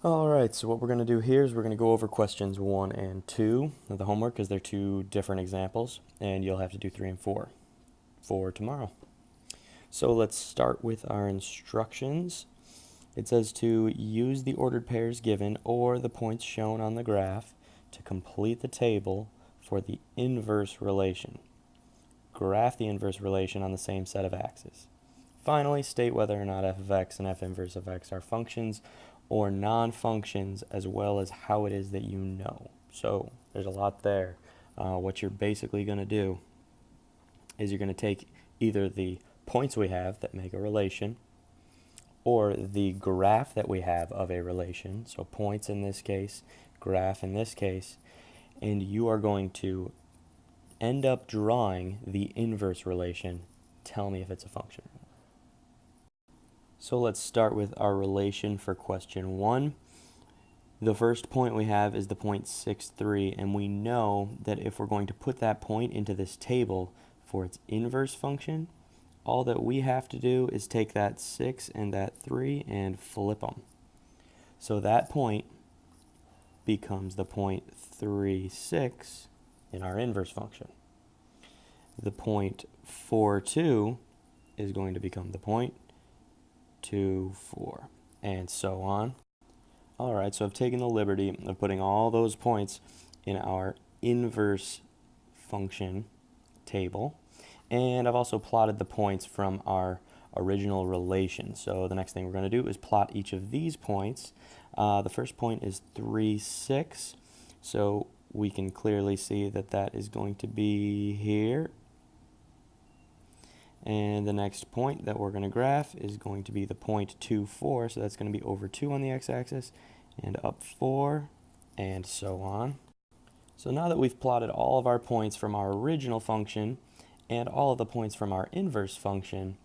Alright, so what we're going to do here is we're going to go over questions 1 and 2 of the homework because they're two different examples, and you'll have to do 3 and 4 for tomorrow. So let's start with our instructions. It says to use the ordered pairs given or the points shown on the graph to complete the table for the inverse relation. Graph the inverse relation on the same set of axes. Finally, state whether or not f of x and f inverse of x are functions or non-functions, as well as how it is that you know. So there's a lot there. What you're basically going to do is you're going to take either the points we have that make a relation or the graph that we have of a relation, so points in this case, graph in this case, and you are going to end up drawing the inverse relation. Tell me if it's a function. So let's start with our relation for question 1. The first point we have is the point 6, 3, and we know that if we're going to put that point into this table for its inverse function, all that we have to do is take that 6 and that 3 and flip them. So that point becomes the point 3, 6 in our inverse function. The point 4, 2 is going to become the point 2, 4, and so on. Alright, so I've taken the liberty of putting all those points in our inverse function table, and I've also plotted the points from our original relation. So the next thing we're going to do is plot each of these points. The first point is 3, 6, so we can clearly see that that is going to be here. And the next point that we're going to graph is going to be the point 2, 4, so that's going to be over 2 on the x-axis and up 4 and so on. So now that we've plotted all of our points from our original function and all of the points from our inverse function,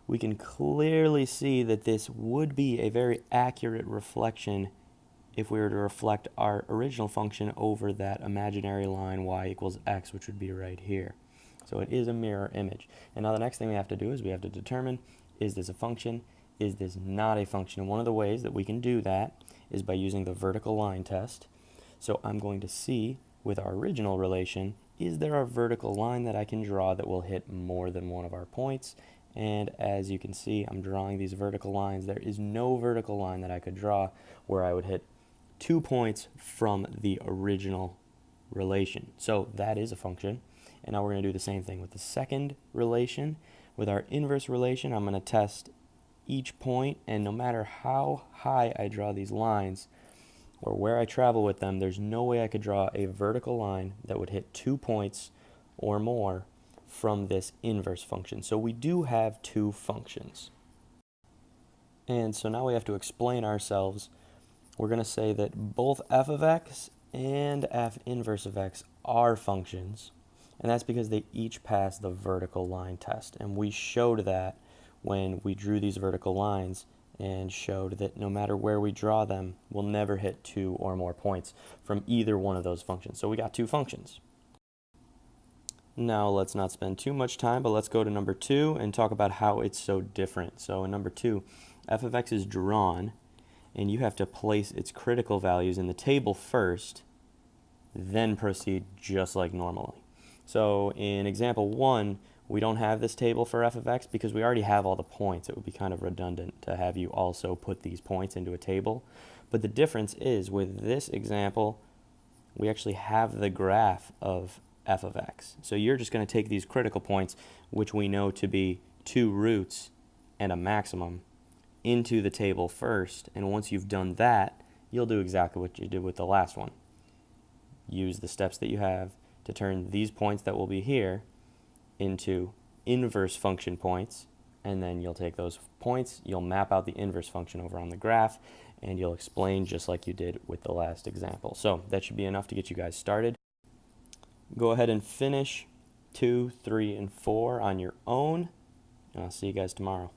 we can clearly see that this would be a very accurate reflection if we were to reflect our original function over that imaginary line y equals x, which would be right here. So it is a mirror image. And now the next thing we have to do is we have to determine, is this a function? Is this not a function? And one of the ways that we can do that is by using the vertical line test. So I'm going to see with our original relation, is there a vertical line that I can draw that will hit more than one of our points? And as you can see, I'm drawing these vertical lines. There is no vertical line that I could draw where I would hit 2 points from the original relation. So that is a function. And now we're going to do the same thing with the second relation. With our inverse relation, I'm going to test each point, and no matter how high I draw these lines or where I travel with them, there's no way I could draw a vertical line that would hit 2 points or more from this inverse function. So we do have two functions. And so now we have to explain ourselves. We're going to say that both f of x and f inverse of x are functions. And that's because they each pass the vertical line test. And we showed that when we drew these vertical lines and showed that no matter where we draw them, we'll never hit 2 or more points from either one of those functions. So we got two functions. Now let's not spend too much time, but let's go to number 2 and talk about how it's so different. So in number 2, f of x is drawn, and you have to place its critical values in the table first, then proceed just like normally. So in example 1, we don't have this table for f of x because we already have all the points. It would be kind of redundant to have you also put these points into a table. But the difference is with this example, we actually have the graph of f of x. So you're just going to take these critical points, which we know to be 2 roots and a maximum, into the table first. And once you've done that, you'll do exactly what you did with the last one. Use the steps that you have to turn these points that will be here into inverse function points, and then you'll take those points, you'll map out the inverse function over on the graph, and you'll explain just like you did with the last example. So that should be enough to get you guys started. Go ahead and finish 2, 3, and 4 on your own, and I'll see you guys tomorrow.